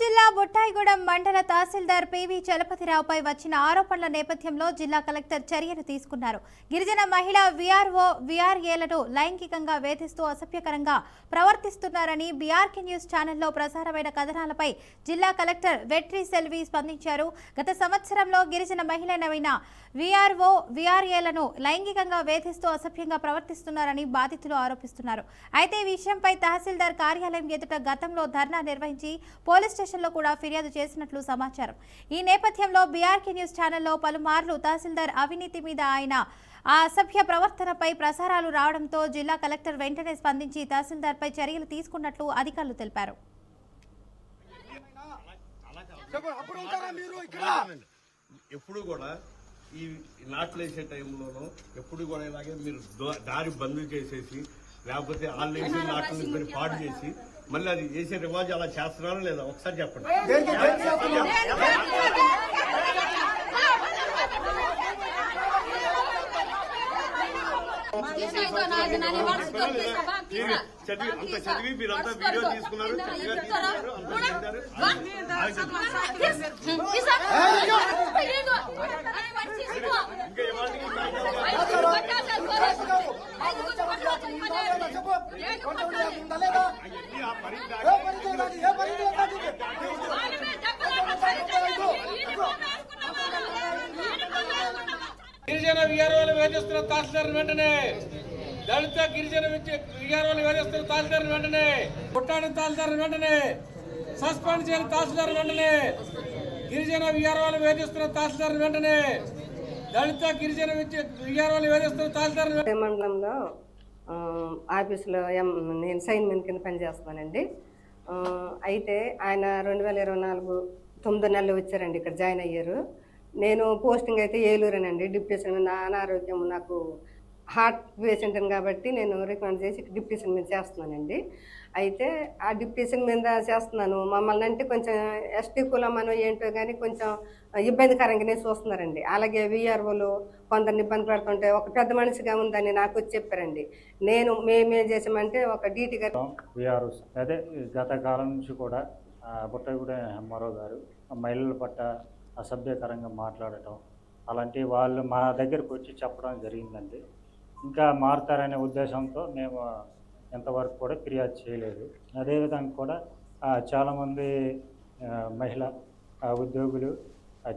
జిల్లా బుట్టాయిగూడెం మండల తహసీల్దార్ పివి చలపతిరావుపై వచ్చిన ఆరోపణల నేపథ్యంలో జిల్లా కలెక్టర్ చర్యలు తీసుకున్నారు. గిరిజన మహిళ వీఆర్ఓ వీఆర్ఏలను లైంగికంగా వేధిస్తూ అసభ్యకరంగా ప్రవర్తిస్తున్నారని బీఆర్కే న్యూస్ ఛానల్లో ప్రసారమైన కథనాలపై జిల్లా కలెక్టర్ వెట్రి సెల్వి స్పందించారు. గత సంవత్సరంలో గిరిజన మహిళలైన వీఆర్ఓ వీఆర్ఏలను లైంగికంగా వేధిస్తూ అసభ్యంగా ప్రవర్తిస్తున్నారని బాధితులు ఆరోపిస్తున్నారు. అయితే ఈ విషయంపై తహసీల్దార్ కార్యాలయం ఎదుట గతంలో ధర్నా నిర్వహించి పోలీస్ స్టేషన్లో కూడా ఫిర్యాదు చేసినట్లు సమాచారం. ఈ నేపథ్యంలో బీఆర్కే న్యూస్ ఛానల్లో పలుమార్లు తహసీల్దార్ అవినీతి మీద ఆయన ఆ అసభ్య ప్రవర్తనపై ప్రసారాలు రావడంతో జిల్లా కలెక్టర్ వెంటనే స్పందించి తహసీల్దార్పై చర్యలు తీసుకున్నట్లు అధికారులు తెలిపారు. ఎప్పుడు కూడా ఈ నాట్లు వేసే టైంలోనూ ఎప్పుడు కూడా ఇలాగే మీరు దారి బంద్ చేసేసి లేకపోతే వాళ్ళు వేసే నాట్లని పాడు చేసి మళ్ళీ అది వేసే రివాజు అలా చేస్తున్నారా లేదా ఒకసారి చెప్పండి. చదివి మీరంతా వీడియో తీసుకున్నారు, గిరిజన వీఆర్ఓలు వేధిస్తున్న తహసీల్దార్ వెంటనే, దళిత గిరిజన వీఆర్ఓలు వేధిస్తున్న తహసీల్దార్ వెంటనే, పుట్టాడి తహసీల్దార్ వెంటనే సస్పెండ్ చేయాలి, తహసీల్దార్ వెంటనే గిరిజన వీఆర్ఓలు వేధిస్తున్న తహసీల్దార్ వెంటనే, దళిత గిరిజన వీఆర్ఓలు వేధిస్తున్న తహసీల్దార్ మండలంలో ఆఫీసులో నేను సైన్మెన్ కింద పనిచేస్తున్నానండి. అయితే ఆయన 2024 9 నెలలు వచ్చారండి, ఇక్కడ జాయిన్ అయ్యారు. నేను పోస్టింగ్ అయితే ఏలూరేనండి. డిప్యూషన్ మీద అనారోగ్యం, నాకు హార్ట్ పేషెంట్ని కాబట్టి నేను రికమెండ్ చేసి డిప్యూషన్ మీద చేస్తున్నానండి. అయితే ఆ డిప్యూషన్ మీద చేస్తున్నాను. మమ్మల్ని అంటే కొంచెం ఎస్టీ కులం అనో ఏంటో కానీ కొంచెం ఇబ్బందికరంగానే చూస్తున్నారండి. అలాగే వీఆర్ఓలు కొందరిని ఇబ్బంది పెడుతుంటే ఒక పెద్ద మనిషిగా ఉందని నాకు వచ్చి చెప్పారండి. మేమేం చేసామంటే ఒక డీటీ గారు వీఆర్ఓ అదే గత కాలం నుంచి కూడా బుట్టగూడెం హెమ్మారావు గారు మహిళల పట్ల అసభ్యకరంగా మాట్లాడటం అలాంటి వాళ్ళు మా దగ్గరకు వచ్చి చెప్పడం జరిగిందండి. ఇంకా మారుతారనే ఉద్దేశంతో మేము ఎంతవరకు కూడా ఫిర్యాదు చేయలేదు. అదేవిధంగా కూడా చాలామంది మహిళా ఉద్యోగులు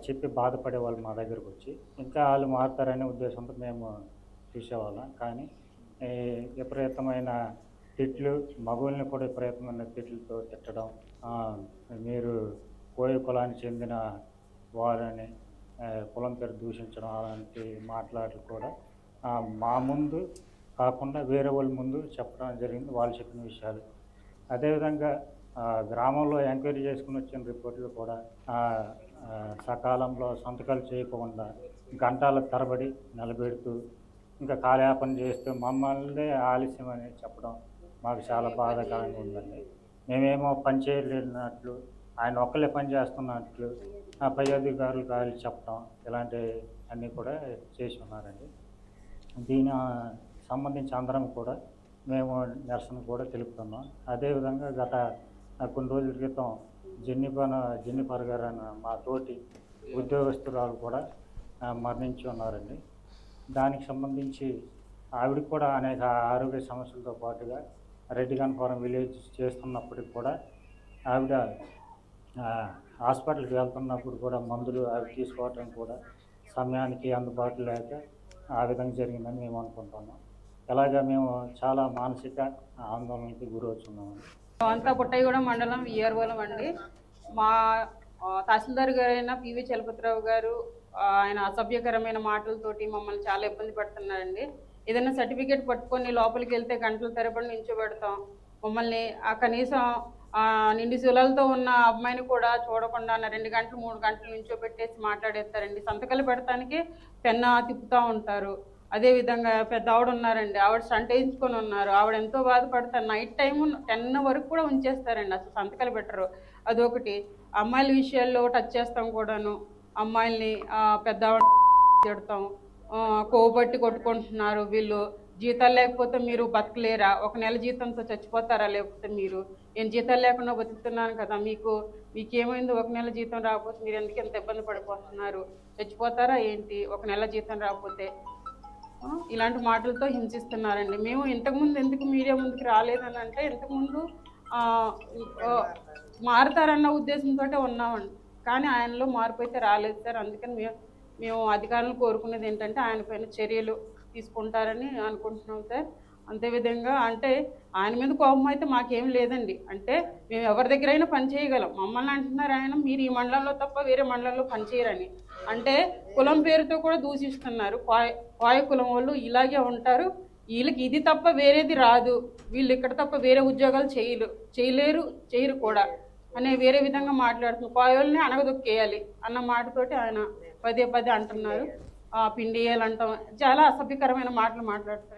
చెప్పి బాధపడే వాళ్ళు మా దగ్గరకు వచ్చి ఇంకా వాళ్ళు మారుతారనే ఉద్దేశంతో మేము చూసేవాళ్ళం. కానీ విపరీతమైన తిట్లు, మగవాళ్ళని కూడా విపరీతమైన తిట్లతో తిట్టడం, మీరు కోయ కులానికి చెందిన వారని కులం పేరు దూషించడం, అలాంటి మాట్లాడలు కూడా మా ముందు కాకుండా వేరే వాళ్ళ ముందు చెప్పడం జరిగింది, వాళ్ళు చెప్పిన విషయాలు. అదేవిధంగా గ్రామంలో ఎంక్వైరీ చేసుకుని వచ్చిన రిపోర్టులు కూడా సకాలంలో సంతకాలు చేయకుండా గంటల తరబడి నిలబెడుతూ ఇంకా కాలయాపన చేస్తూ మమ్మల్ని ఆలస్యం అని చెప్పడం మాకు చాలా బాధాకరంగా ఉందండి. మేమేమో పని చేయలేనట్లు, ఆయన ఒక్కలే పని చేస్తున్నట్లు పై అధికారులు కాళ్ళు చెప్పడం, ఇలాంటి అన్నీ కూడా చేసి ఉన్నారండి. దీని సంబంధించి అందరం కూడా మేము నిరసన కూడా తెలుపుతున్నాం. అదేవిధంగా గత కొన్ని రోజుల క్రితం జెన్నిఫర్ గారు అన్న మా తోటి ఉద్యోగస్తురాలు కూడా మరణించి ఉన్నారండి. దానికి సంబంధించి ఆవిడకి కూడా అనేక ఆరోగ్య సమస్యలతో పాటుగా రెడ్డిగన్పురం విలేజ్ చేస్తున్నప్పటికి కూడా ఆవిడ హాస్పిటల్కి వెళ్తున్నప్పుడు కూడా మందులు అవి తీసుకోవటం కూడా సమయానికి అందుబాటులో లేక ఆ విధంగా జరిగిందని మేము అనుకుంటున్నాం. అలాగే మేము చాలా మానసిక ఆందోళనకి గురవుతున్నామండి. అంతా బుట్టాయిగూడెం మండలం వీఆర్ఓలం అండి. మా తహసీల్దార్ గారైన పివి చలపతిరావు గారు ఆయన అసభ్యకరమైన మాటలతోటి మమ్మల్ని చాలా ఇబ్బంది పెడుతున్నారండి. ఏదైనా సర్టిఫికేట్ పట్టుకొని లోపలికి వెళ్తే గంటల తరబడి నించోబెడతాం. మమ్మల్ని కనీసం నిండి శూలాలతో ఉన్న అమ్మాయిని కూడా చూడకుండా 2 గంటలు 3 గంటలు నించోబెట్టేసి మాట్లాడేస్తారండి. సంతకాలు పెడతానికి పెన్నా తిప్పుతూ ఉంటారు. అదేవిధంగా పెద్ద ఆవిడ ఉన్నారండి, ఆవిడ స్టంట్ వేయించుకొని ఉన్నారు. ఆవిడ ఎంతో బాధపడతారు. నైట్ టైం 10 వరకు కూడా ఉంచేస్తారండి, అసలు సంతకాలు పెట్టరు. అదొకటి. అమ్మాయిల విషయాల్లో టచ్ చేస్తాం కూడాను. అమ్మాయిల్ని పెద్ద ఆవిడ తిడతాం, కోబట్టి కొట్టుకుంటున్నారు వీళ్ళు. జీతాలు లేకపోతే మీరు బతకలేరా, ఒక నెల జీతంతో చచ్చిపోతారా, లేకపోతే మీరు నేను జీతాలు లేకుండా బతుకుతున్నాను కదా, మీకేమైంది, ఒక నెల జీతం రాకపోతే మీరు ఎందుకు ఎంత ఇబ్బంది పడిపోతున్నారు, చచ్చిపోతారా ఏంటి ఒక నెల జీతం రాకపోతే? ఇలాంటి మాటలతో హింసిస్తున్నారండి. మేము ఇంతకుముందు ఎందుకు మీడియా ముందుకు రాలేదని అంటే, ఇంతకుముందు మారుతారన్న ఉద్దేశంతో ఉన్నామండి, కానీ ఆయనలో మార్పు అయితే రాలేదు సార్. అందుకని మేము అధికారులను కోరుకునేది ఏంటంటే ఆయన పైన చర్యలు తీసుకుంటారని అనుకుంటున్నాం సార్. అంతేవిధంగా అంటే ఆయన మీద కోపం అయితే మాకేం లేదండి, అంటే మేము ఎవరి దగ్గరైనా పని చేయగలం. మమ్మల్ని అంటున్నారు ఆయన మీరు ఈ మండలంలో తప్ప వేరే మండలంలో పనిచేయరని, అంటే కులం పేరుతో కూడా దూషిస్తున్నారు. కోయ కులం వాళ్ళు ఇలాగే ఉంటారు, వీళ్ళకి ఇది తప్ప వేరేది రాదు, వీళ్ళు ఇక్కడ తప్ప వేరే ఉద్యోగాలు చేయరు కూడా అనే వేరే విధంగా మాట్లాడుతున్నారు. కోయల్ని అణగదొక్కేయాలి అన్న మాటతోటి ఆయన పదే అంటున్నారు. పిండి వేయాలంటాం, చాలా అసభ్యకరమైన మాటలు మాట్లాడుతున్నారు.